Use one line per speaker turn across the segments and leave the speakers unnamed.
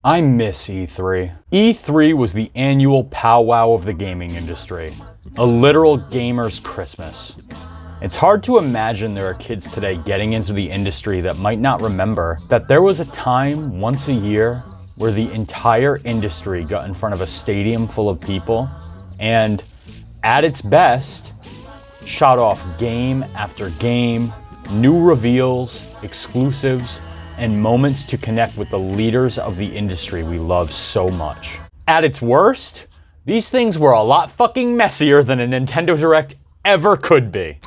I miss E3. E3 was the annual powwow of the gaming industry. A literal gamer's Christmas. It's hard to imagine there are kids today getting into the industry that might not remember that there was a time once a year where the entire industry got in front of a stadium full of people and, at its best, shot off game after game, new reveals, exclusives, and moments to connect with the leaders of the industry we love so much. At its worst, these things were a lot fucking messier than a Nintendo Direct ever could be.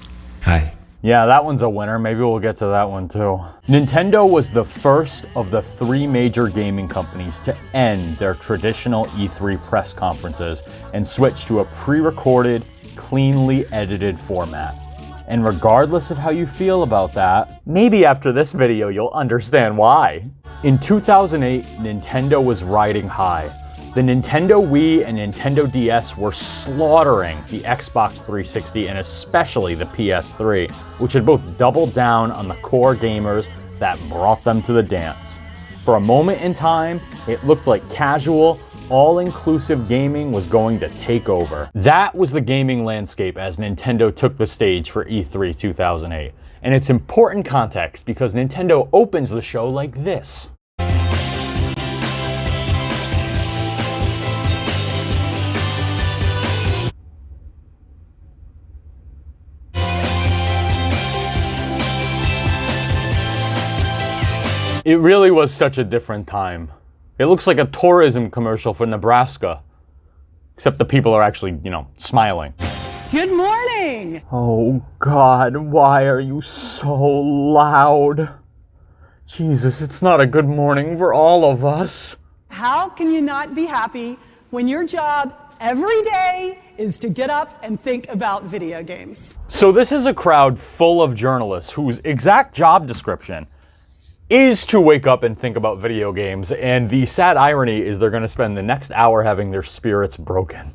Hi.
Yeah, that one's a winner. Maybe we'll get to that one too. Nintendo was the first of the 3 major gaming companies to end their traditional E3 press conferences and switch to a pre-recorded, cleanly edited format. And regardless of how you feel about that, maybe after this video you'll understand why. In 2008, Nintendo was riding high. The Nintendo Wii and Nintendo DS were slaughtering the Xbox 360 and especially the PS3, which had both doubled down on the core gamers that brought them to the dance. For a moment in time, it looked like casual, all-inclusive gaming was going to take over. That was the gaming landscape as Nintendo took the stage for E3 2008. And it's important context because Nintendo opens the show like this. It really was such a different time. It looks like a tourism commercial for Nebraska. Except the people are actually, smiling.
Good morning!
Oh God, why are you so loud? Jesus, it's not a good morning for all of us.
How can you not be happy when your job every day is to get up and think about video games?
So this is a crowd full of journalists whose exact job description is to wake up and think about video games, and the sad irony is they're going to spend the next hour having their spirits broken.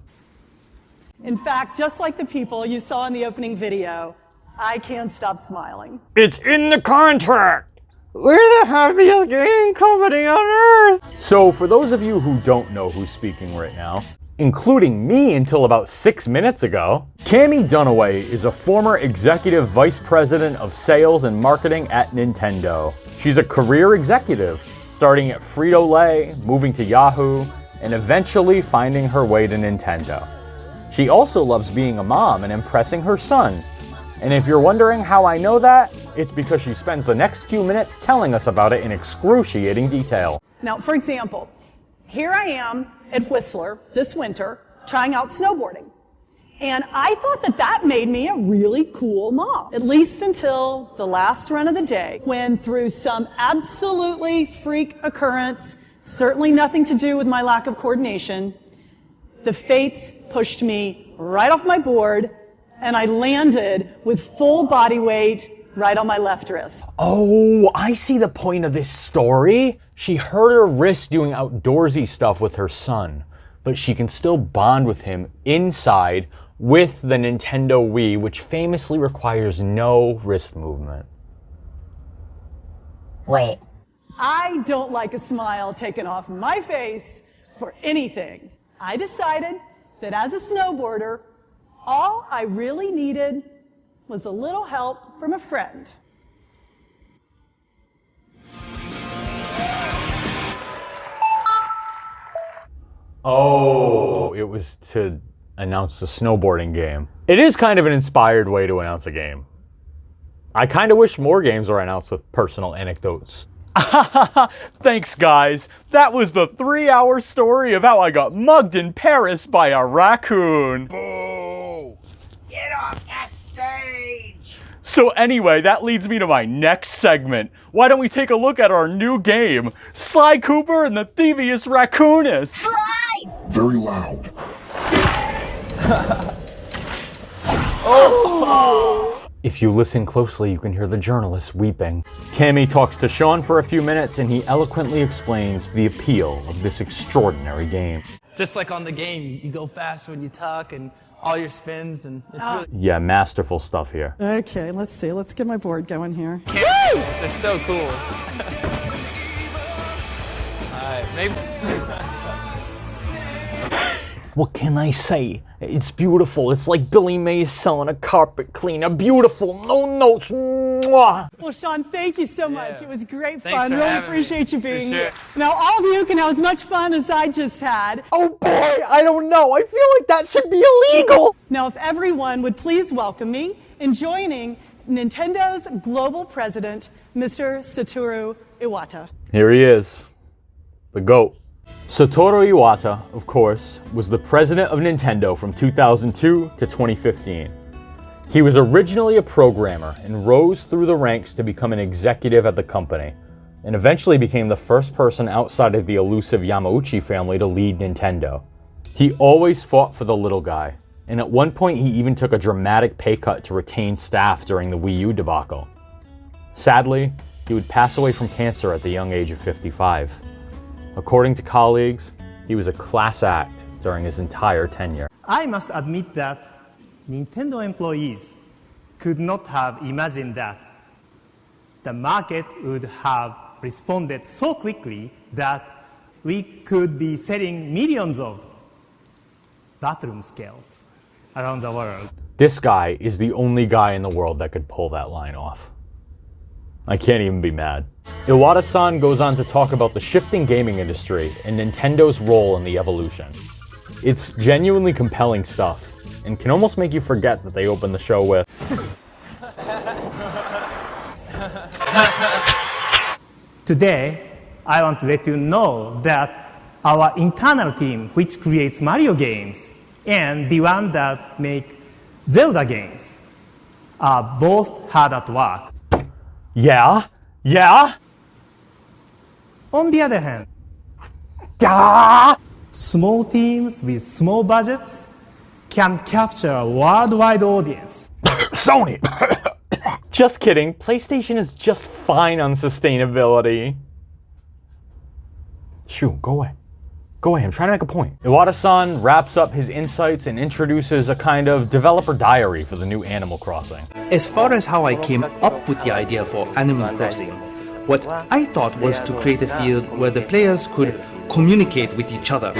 In fact, just like the people you saw in the opening video, I can't stop smiling.
It's in the contract! We're the happiest gaming company on earth! So for those of you who don't know who's speaking right now, including me until about 6 minutes ago, Cammie Dunaway is a former executive vice president of sales and marketing at Nintendo. She's a career executive, starting at Frito-Lay, moving to Yahoo, and eventually finding her way to Nintendo. She also loves being a mom and impressing her son. And if you're wondering how I know that, it's because she spends the next few minutes telling us about it in excruciating detail.
Now, for example, here I am at Whistler this winter trying out snowboarding. And I thought that made me a really cool mom, at least until the last run of the day, when through some absolutely freak occurrence, certainly nothing to do with my lack of coordination, the fates pushed me right off my board and I landed with full body weight right on my left wrist.
Oh, I see the point of this story. She hurt her wrist doing outdoorsy stuff with her son, but she can still bond with him inside with the Nintendo Wii, which famously requires no wrist movement.
Wait.
I don't like a smile taken off my face for anything. I decided that as a snowboarder, all I really needed was a little help from a friend.
Oh, it was to announce the snowboarding game. It is kind of an inspired way to announce a game. I kind of wish more games were announced with personal anecdotes. Thanks, guys. That was the 3-hour story of how I got mugged in Paris by a raccoon.
Boo! Get off the stage!
So anyway, that leads me to my next segment. Why don't we take a look at our new game, Sly Cooper and the Thievius Raccoonist?
Very loud.
Oh. If you listen closely, you can hear the journalist weeping. Cammie talks to Sean for a few minutes and he eloquently explains the appeal of this extraordinary game.
Just like on the game, you go fast when you tuck and all your spins, and it's really...
Yeah, masterful stuff here.
Okay, let's see. Let's get my board going here.
They're so cool. Alright, Maybe.
What can I say? It's beautiful. It's like Billy Mays selling a carpet cleaner. Beautiful. No notes. Mwah.
Well, Sean, thank you so much.
Yeah.
It was great
Thanks
fun.
for
Really
having
appreciate
me.
you being
For
here.
sure.
Now, all of you can have as much fun as I just had.
Oh boy, I don't know. I feel like that should be illegal.
Now, if everyone would please welcome me in joining Nintendo's global president, Mr. Satoru Iwata.
Here he is, the GOAT. Satoru Iwata, of course, was the president of Nintendo from 2002 to 2015. He was originally a programmer and rose through the ranks to become an executive at the company, and eventually became the first person outside of the elusive Yamauchi family to lead Nintendo. He always fought for the little guy, and at one point he even took a dramatic pay cut to retain staff during the Wii U debacle. Sadly, he would pass away from cancer at the young age of 55. According to colleagues, he was a class act during his entire tenure.
I must admit that Nintendo employees could not have imagined that the market would have responded so quickly that we could be selling millions of bathroom scales around the world.
This guy is the only guy in the world that could pull that line off. I can't even be mad. Iwata-san goes on to talk about the shifting gaming industry and Nintendo's role in the evolution. It's genuinely compelling stuff, and can almost make you forget that they opened the show with
Today, I want to let you know that our internal team, which creates Mario games, and the one that make Zelda games, are both hard at work.
Yeah?
On the other hand, small teams with small budgets can capture a worldwide audience.
Sony! Just kidding, PlayStation is just fine on sustainability. Shoo, go away. Go away, I'm trying to make a point. Iwata-san wraps up his insights and introduces a kind of developer diary for the new Animal Crossing.
As far as how I came up with the idea for Animal Crossing, what I thought was to create a field where the players could communicate with each other.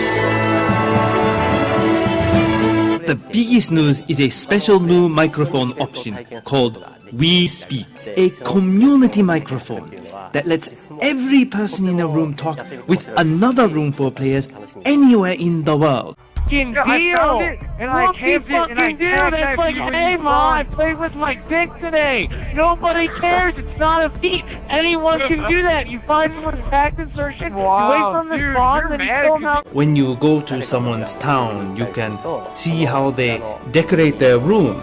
The biggest news is a special new microphone option called We Speak, a community microphone that lets every person in a room talk with another room for players anywhere in the world.
Deal! I found it, and I camped it, and I camped it. It's like, hey mom, I played with my dick today. Nobody cares. It's not a feat. Anyone can do that. You find someone's tax insertion, away from the spawn, and you fill out.
When you go to someone's town, you can see how they decorate their room,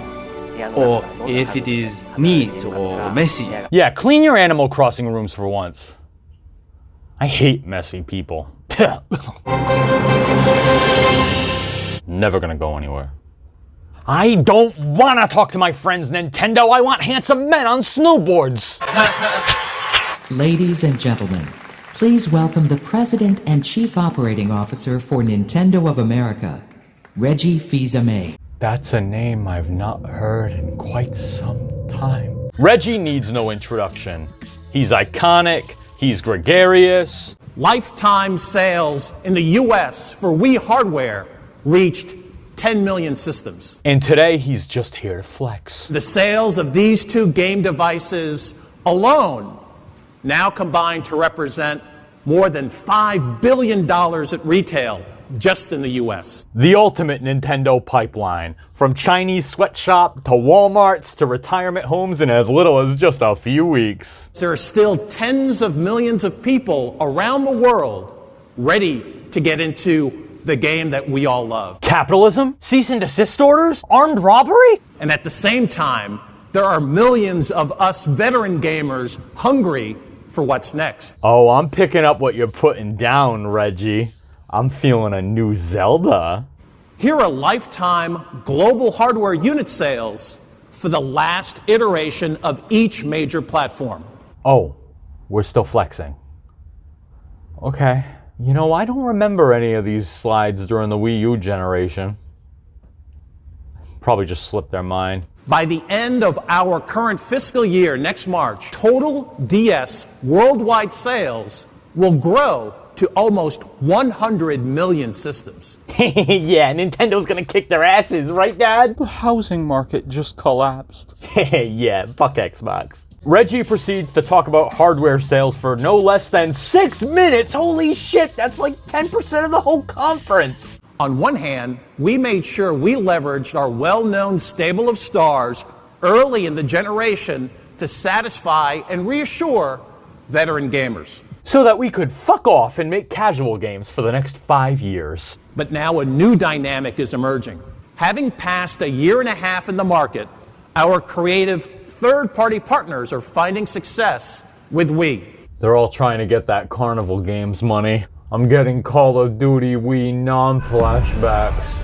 or if it is neat or messy.
Yeah, clean your Animal Crossing rooms for once. I hate messy people. Never gonna go anywhere. I don't wanna talk to my friends, Nintendo. I want handsome men on snowboards.
Ladies and gentlemen, please welcome the President and Chief Operating Officer for Nintendo of America, Reggie Fils-Aimé.
That's a name I've not heard in quite some time. Reggie needs no introduction. He's iconic, he's gregarious.
Lifetime sales in the US for Wii hardware reached 10 million systems.
And today he's just here to flex.
The sales of these two game devices alone now combine to represent more than $5 billion at retail just in the US.
The ultimate Nintendo pipeline, from Chinese sweatshop to Walmarts to retirement homes in as little as just a few weeks.
There are still tens of millions of people around the world ready to get into the game that we all love.
Capitalism? Cease and desist orders? Armed robbery?
And at the same time, there are millions of us veteran gamers hungry for what's next.
Oh, I'm picking up what you're putting down, Reggie. I'm feeling a new Zelda.
Here are lifetime global hardware unit sales for the last iteration of each major platform.
Oh, we're still flexing. Okay. You know, I don't remember any of these slides during the Wii U generation. Probably just slipped their mind.
By the end of our current fiscal year, next March, total DS worldwide sales will grow to almost 100 million systems.
Yeah, Nintendo's gonna kick their asses, right, Dad? The housing market just collapsed. Yeah, fuck Xbox. Reggie proceeds to talk about hardware sales for no less than 6 minutes. Holy shit, that's like 10% of the whole conference.
On one hand, we made sure we leveraged our well-known stable of stars early in the generation to satisfy and reassure veteran gamers.
So that we could fuck off and make casual games for the next 5 years.
But now a new dynamic is emerging. Having passed a year and a half in the market, our creative third-party partners are finding success with Wii.
They're all trying to get that Carnival Games money. I'm getting Call of Duty Wii non-flashbacks.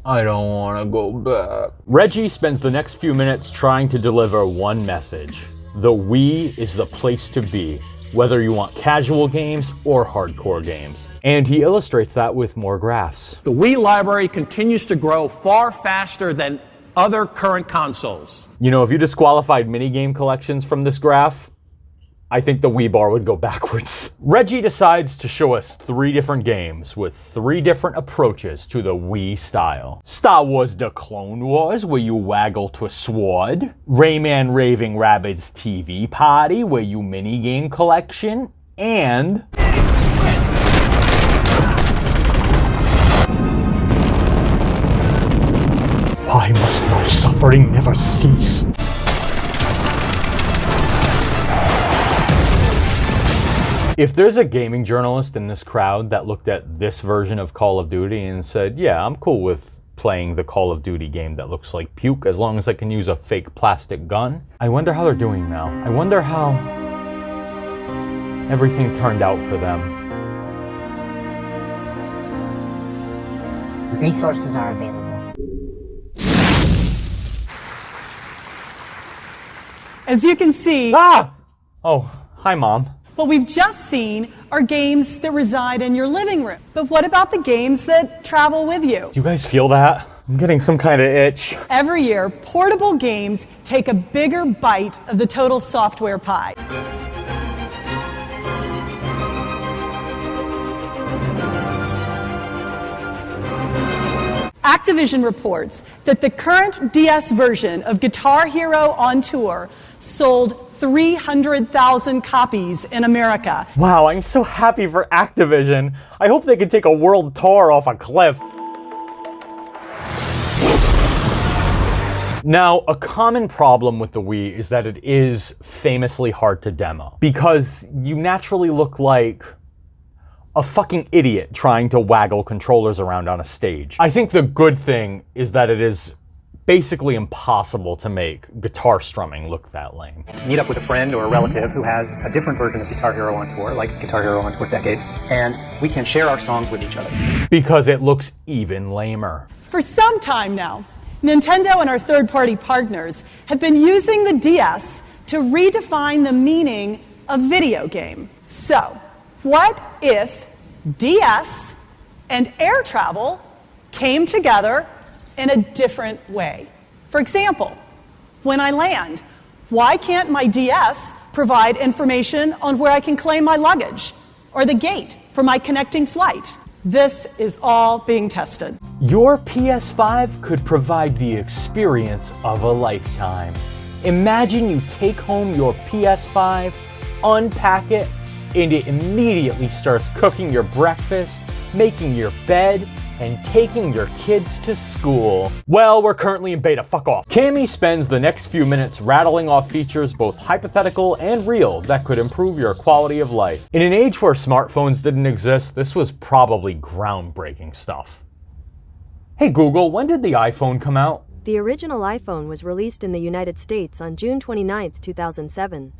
I don't want to go back. Reggie spends the next few minutes trying to deliver one message. The Wii is the place to be, whether you want casual games or hardcore games. And he illustrates that with more graphs.
The Wii library continues to grow far faster than other current consoles.
You know, if you disqualified minigame collections from this graph, I think the Wii bar would go backwards. Reggie decides to show us 3 different games with 3 different approaches to the Wii style. Star Wars The Clone Wars, where you waggle to a sword. Rayman Raving Rabbids TV Party, where you minigame collection. And why must my suffering never cease? If there's a gaming journalist in this crowd that looked at this version of Call of Duty and said, yeah, I'm cool with playing the Call of Duty game that looks like puke as long as I can use a fake plastic gun, I wonder how they're doing now. I wonder how everything turned out for them.
Resources are available.
As you can see,
Oh, hi, Mom.
what we've just seen are games that reside in your living room. But what about the games that travel with you?
You guys feel that? I'm getting some kind of itch.
Every year, portable games take a bigger bite of the total software pie. Activision reports that the current DS version of Guitar Hero on Tour sold 300,000 copies in America.
Wow, I'm so happy for Activision. I hope they can take a world tour off a cliff. Now, a common problem with the Wii is that it is famously hard to demo, because you naturally look like a fucking idiot trying to waggle controllers around on a stage. I think the good thing is that it is basically impossible to make guitar strumming look that lame.
Meet up with a friend or a relative who has a different version of Guitar Hero on Tour, like Guitar Hero on Tour Decades, and we can share our songs with each other.
Because it looks even lamer.
For some time now, Nintendo and our third-party partners have been using the DS to redefine the meaning of video game. So, what if DS and air travel came together in a different way? For example, when I land, why can't my DS provide information on where I can claim my luggage or the gate for my connecting flight? This is all being tested.
Your PS5 could provide the experience of a lifetime. Imagine you take home your PS5, unpack it, and it immediately starts cooking your breakfast, making your bed, and taking your kids to school. Well, we're currently in beta, fuck off. Cammy spends the next few minutes rattling off features both hypothetical and real that could improve your quality of life. In an age where smartphones didn't exist, this was probably groundbreaking stuff. Hey Google, when did the iPhone come out?
The original iPhone was released in the United States on June 29, 2007.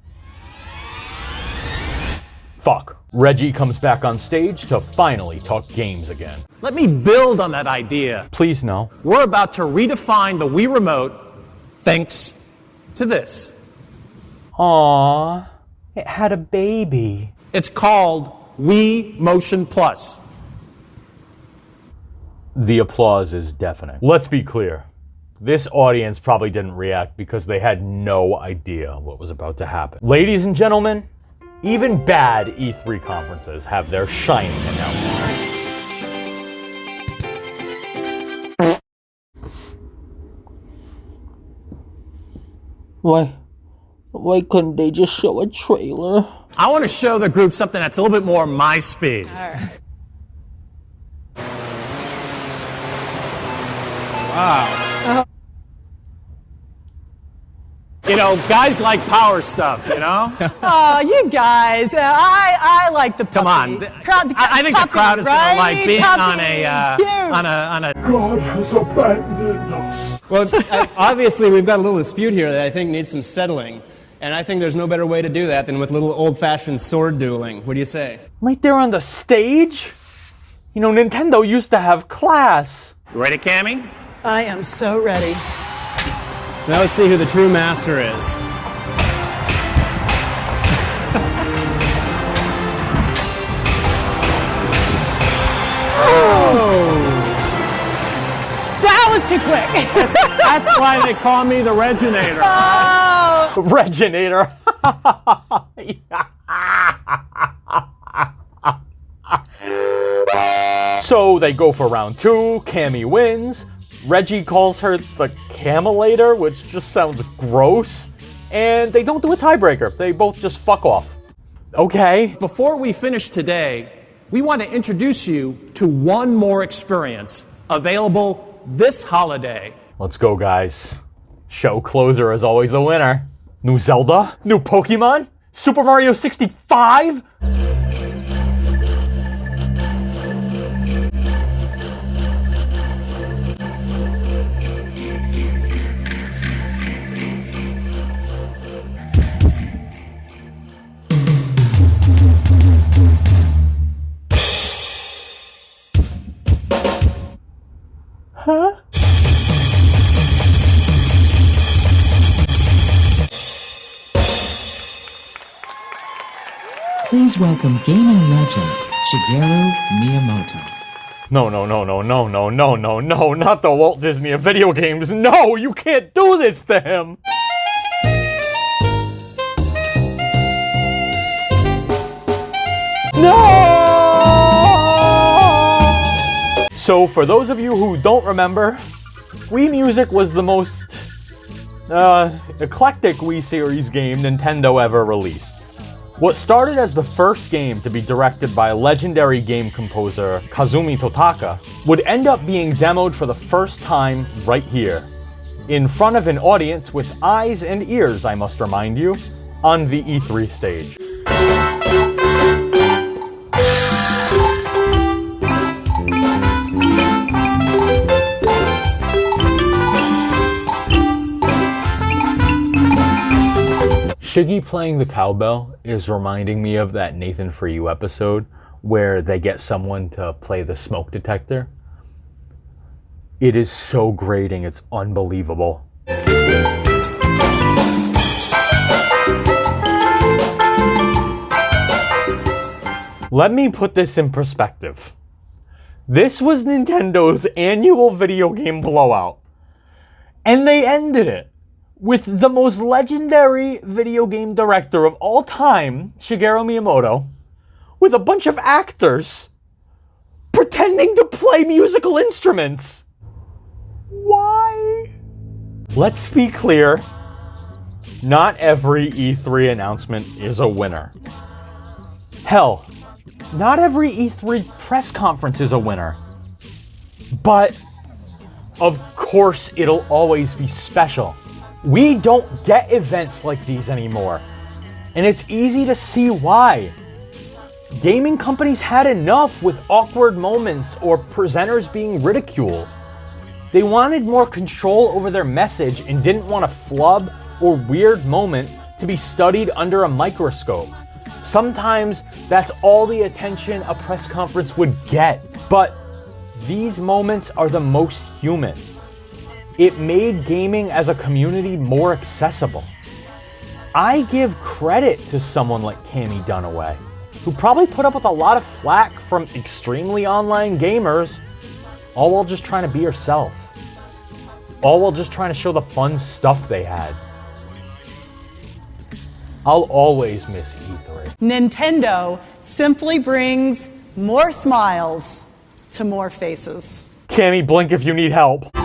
Fuck. Reggie comes back on stage to finally talk games again.
Let me build on that idea.
Please no.
We're about to redefine the Wii Remote thanks to this.
Aww, it had a baby.
It's called Wii Motion Plus.
The applause is deafening. Let's be clear. This audience probably didn't react because they had no idea what was about to happen. Ladies and gentlemen, Even bad E3 conferences have their shining announcements.
Why couldn't they just show a trailer?
I want to show the group something that's a little bit more my speed. Wow. You know, guys like power stuff, you know?
Oh, you guys. I like the puppy.
Come on. I think the crowd is going to like being on a...
God has abandoned us.
Well, obviously we've got a little dispute here that I think needs some settling. And I think there's no better way to do that than with a little old-fashioned sword dueling. What do you say?
Right there on the stage? You know, Nintendo used to have class.
You ready, Cammy?
I am so ready.
So now let's see who the true master is.
That was too quick.
That's why they call me the Reginator.
Oh.
Reginator. So they go for round 2, Cammy wins. Reggie calls her the Camelator, which just sounds gross. And they don't do a tiebreaker. They both just fuck off. Okay.
Before we finish today, we want to introduce you to one more experience available this holiday.
Let's go, guys. Show closer is always the winner. New Zelda? New Pokemon? Super Mario 65? Huh?
Please welcome gaming legend Shigeru Miyamoto.
No, not the Walt Disney of video games. No, you can't do this to him. No! So, for those of you who don't remember, Wii Music was the most eclectic Wii series game Nintendo ever released. What started as the first game to be directed by legendary game composer Kazumi Totaka would end up being demoed for the first time right here, in front of an audience with eyes and ears, I must remind you, on the E3 stage. Shiggy playing the cowbell is reminding me of that Nathan For You episode where they get someone to play the smoke detector. It is so grating, it's unbelievable. Let me put this in perspective. This was Nintendo's annual video game blowout, and they ended it with the most legendary video game director of all time, Shigeru Miyamoto, with a bunch of actors pretending to play musical instruments. Why? Let's be clear, not every E3 announcement is a winner. Hell, not every E3 press conference is a winner. But, of course, it'll always be special. We don't get events like these anymore, and it's easy to see why. Gaming companies had enough with awkward moments or presenters being ridiculed. They wanted more control over their message and didn't want a flub or weird moment to be studied under a microscope. Sometimes that's all the attention a press conference would get, but these moments are the most human. It made gaming as a community more accessible. I give credit to someone like Cammy Dunaway, who probably put up with a lot of flack from extremely online gamers, all while just trying to be herself. All while just trying to show the fun stuff they had. I'll always miss E3.
Nintendo simply brings more smiles to more faces.
Cammy, blink if you need help.